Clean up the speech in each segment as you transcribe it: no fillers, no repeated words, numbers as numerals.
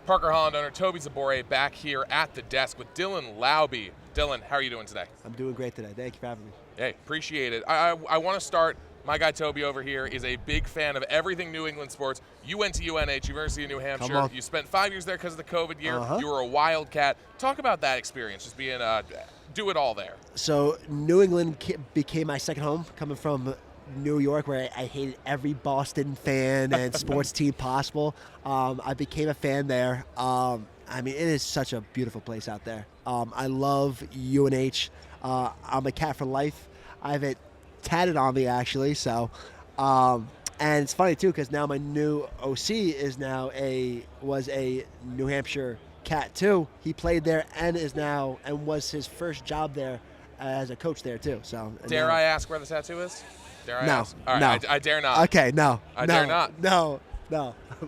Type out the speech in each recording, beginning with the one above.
Parker Holland owner Toby Zabore back here at the desk with Dylan Laube. Dylan, how are you doing today? I'm doing great today. Thank you for having me. Hey, appreciate it. I want to start. My guy Toby over here is a big fan of everything New England sports. You went to UNH, University of New Hampshire. You spent 5 years there because of the COVID year. You were a Wildcat. Talk about that experience, just being do it all there. So New England became my second home, coming from New York, where I hated every Boston fan and sports team possible. I became a fan there. I mean, it is such a beautiful place out there. I love UNH. I'm a cat for life. I have it tatted on me, actually. So, and it's funny too, because now my new OC was a New Hampshire cat too. He played there and was his first job there as a coach there too. So, dare I ask where the tattoo is? Dare I no, ask? All right, no. I dare not. Okay, no. I dare not. No.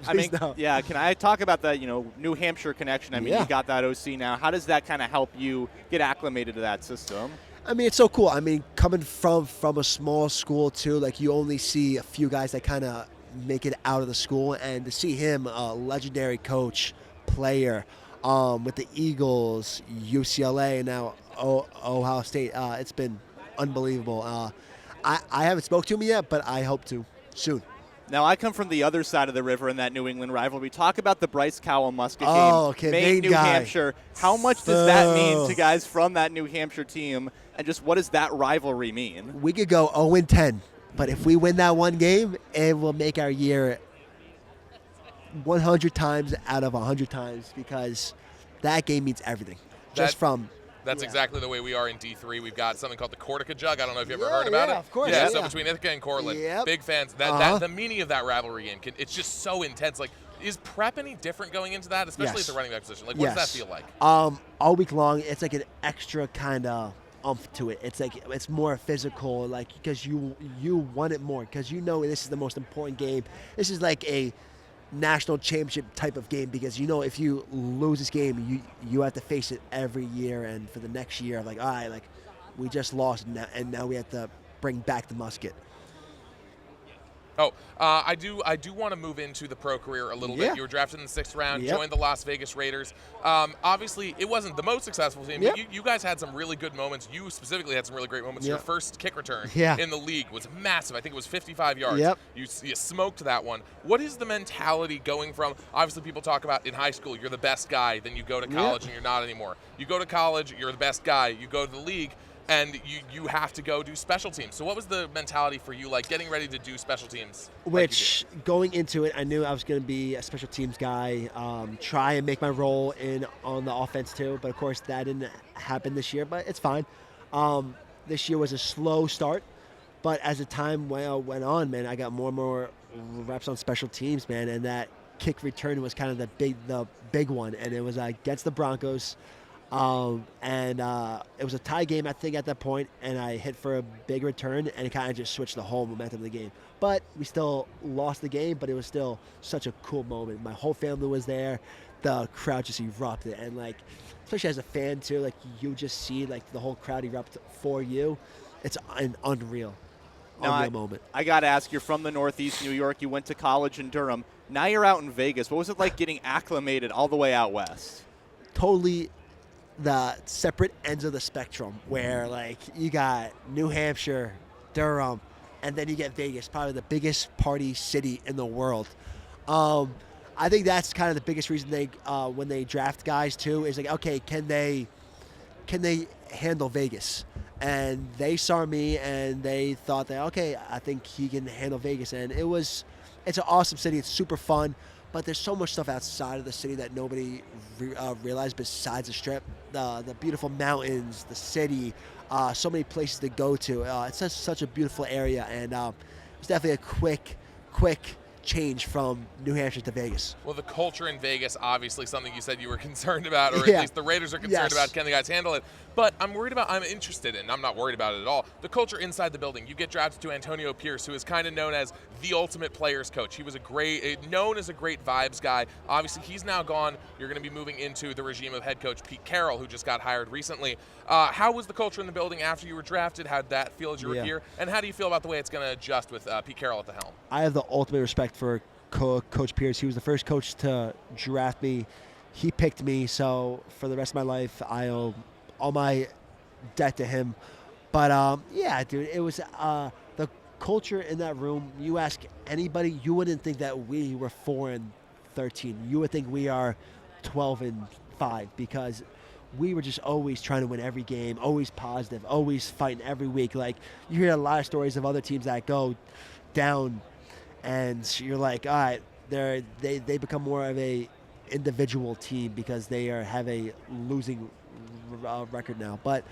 I mean, no. yeah, can I talk about the, New Hampshire connection? I mean, Yeah. you got that OC now. How does that kind of help you get acclimated to that system? I mean, it's so cool. I mean, coming from a small school too, like you only see a few guys that kind of make it out of the school, and to see him, a legendary coach, player, with the Eagles, UCLA, and now Ohio State, it's been unbelievable. I haven't spoke to him yet, but I hope to soon. Now, I come from the other side of the river in that New England rivalry. Talk about the Bryce Cowell-Musket game. Okay, Maine, New guy. Hampshire. How much does that mean to guys from that New Hampshire team, and just what does that rivalry mean? We could go 0-10, but if we win that one game, it will make our year 100 times out of 100 times, because that game means everything. That's exactly the way we are in D3. We've got something called the Cortica Jug. I don't know if you ever heard about it. Yeah, of course. Yeah, so between Ithaca and Cortland, Yep. big fans. The meaning of that rivalry game, it's just so intense. Like, is prep any different going into that, especially Yes. at the running back position? Like, what does that feel like? All week long, it's like an extra kind of umph to it. It's like it's more physical, like, because you want it more, because this is the most important game. This is like a national championship type of game, because if you lose this game, you have to face it every year, and for the next year, like, all right, like, we just lost, and now we have to bring back the musket. I do want to move into the pro career a little bit. You were drafted in the 6th round, joined the Las Vegas Raiders. Obviously, it wasn't the most successful team, but you guys had some really good moments. You specifically had some really great moments. Your first kick return in the league was massive. I think it was 55 yards. You smoked that one. What is the mentality going from, obviously people talk about in high school, you're the best guy, then you go to college and you're not anymore. You go to college, you're the best guy, you go to the league, and you have to go do special teams. So what was the mentality for you, like getting ready to do special teams? Which, going into it, I knew I was going to be a special teams guy, try and make my role on the offense too. But of course, that didn't happen this year, but it's fine. This year was a slow start, but as the time went on, man, I got more and more reps on special teams, man, and that kick return was kind of the big one, and it was against the Broncos. And it was a tie game, I think, at that point, and I hit for a big return, and it kind of just switched the whole momentum of the game. But we still lost the game, but it was still such a cool moment. My whole family was there. The crowd just erupted, and like, especially as a fan too, like you just see like the whole crowd erupt for you. It's an unreal moment. I got to ask, you're from the Northeast New York. You went to college in Durham. Now you're out in Vegas. What was it like getting acclimated all the way out west? Totally the separate ends of the spectrum, where like you got New Hampshire, Durham, and then you get Vegas, probably the biggest party city in the world. I think that's kind of the biggest reason when they draft guys too, is like, okay, can they handle Vegas? And they saw me and they thought that, okay, I think he can handle Vegas. And it's an awesome city. It's super fun. But there's so much stuff outside of the city that nobody realized besides the Strip. The beautiful mountains, the city, so many places to go to. It's such a beautiful area, and it's definitely a quick change from New Hampshire to Vegas. Well, the culture in Vegas, obviously something you said you were concerned about, or at least the Raiders are concerned about. Can the guys handle it? But I'm interested in, I'm not worried about it at all, the culture inside the building. You get drafted to Antonio Pierce, who is kind of known as the ultimate players coach. He was known as a great vibes guy. Obviously, he's now gone. You're going to be moving into the regime of head coach Pete Carroll, who just got hired recently. How was the culture in the building after you were drafted? How did that feel as you were here? And how do you feel about the way it's going to adjust with Pete Carroll at the helm? I have the ultimate respect for Coach Pierce. He was the first coach to draft me. He picked me, so for the rest of my life, I owe all my debt to him. But yeah, dude, it was the culture in that room. You ask anybody, you wouldn't think that we were 4-13. You would think we are 12-5 because we were just always trying to win every game, always positive, always fighting every week. Like, you hear a lot of stories of other teams that go down, and you're like, all right, they become more of a individual team because they have a losing record now. But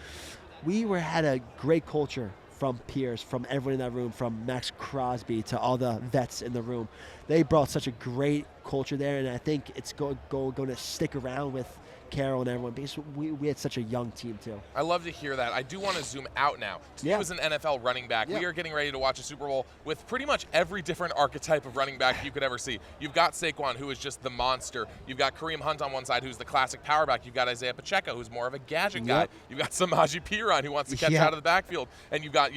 we had a great culture from Pierce, from everyone in that room, from Max Crosby to all the vets in the room. They brought such a great culture there, and I think it's going to stick around with Carroll and everyone because we had such a young team too. I love to hear that. I do want to zoom out now. You as an NFL running back, we are getting ready to watch a Super Bowl with pretty much every different archetype of running back you could ever see. You've got Saquon, who is just the monster. You've got Kareem Hunt on one side, who's the classic power back. You've got Isaiah Pacheco, who's more of a gadget guy. You've got Samaje Perine, who wants to catch out of the backfield. And you've got,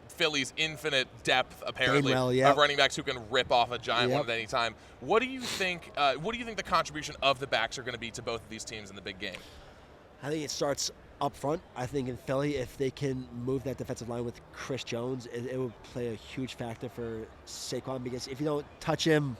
Philly's infinite depth, apparently, of running backs who can rip off a giant one at any time. What do you think? What do you think the contribution of the backs are going to be to both of these teams in the big game? I think it starts up front. I think in Philly, if they can move that defensive line with Chris Jones, it will play a huge factor for Saquon because if you don't touch him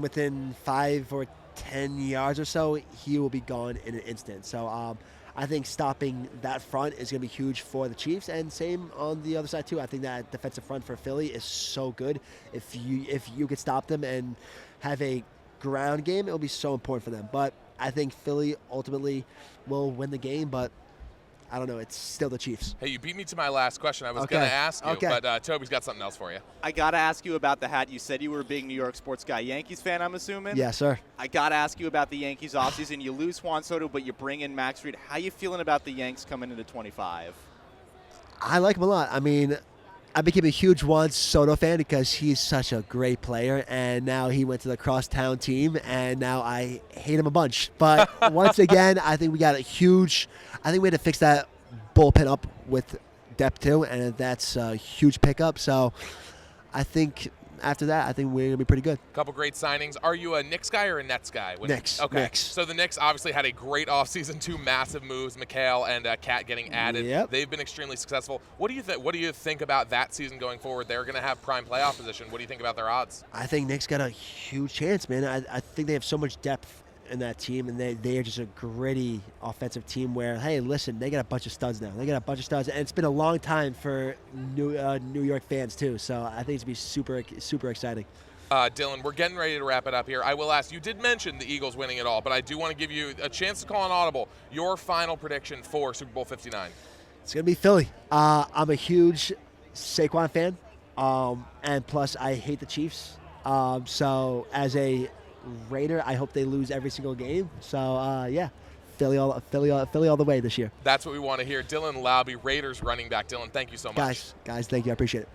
within 5 or 10 yards or so, he will be gone in an instant. So I think stopping that front is going to be huge for the Chiefs, and same on the other side too. I think that defensive front for Philly is so good. If you could stop them and have a ground game, it'll be so important for them. But I think Philly ultimately will win the game, but I don't know. It's still the Chiefs. Hey, you beat me to my last question. I was going to ask you, but Toby's got something else for you. I got to ask you about the hat. You said you were a big New York sports guy. Yankees fan, I'm assuming? Yes, sir. I got to ask you about the Yankees offseason. You lose Juan Soto, but you bring in Max Fried. How you feeling about the Yanks coming into 25? I like him a lot. I mean, I became a huge Juan Soto fan because he's such a great player, and now he went to the crosstown team, and now I hate him a bunch. But once again, I think we had to fix that bullpen up with depth too, and that's a huge pickup. So I think after that, I think we're going to be pretty good. Couple great signings. Are you a Knicks guy or a Nets guy? Knicks. Okay. Knicks. So the Knicks obviously had a great offseason, 2 massive moves, McHale and Cat getting added. Yep. They've been extremely successful. What do you think about that season going forward? They're going to have prime playoff position. What do you think about their odds? I think Knicks got a huge chance, man. I think they have so much depth in that team, and they are just a gritty offensive team where, hey, listen, they got a bunch of studs now. They got a bunch of studs, and it's been a long time for New York fans too. So I think it's going to be super exciting. Dylan, we're getting ready to wrap it up here. I will ask, you did mention the Eagles winning it all, but I do want to give you a chance to call an audible. Your final prediction for Super Bowl 59. It's going to be Philly. I'm a huge Saquon fan, and plus I hate the Chiefs. So as a Raider, I hope they lose every single game. So, yeah, Philly all the way this year. That's what we want to hear. Dylan Laube, Raiders running back. Dylan, thank you so much. Guys, thank you. I appreciate it.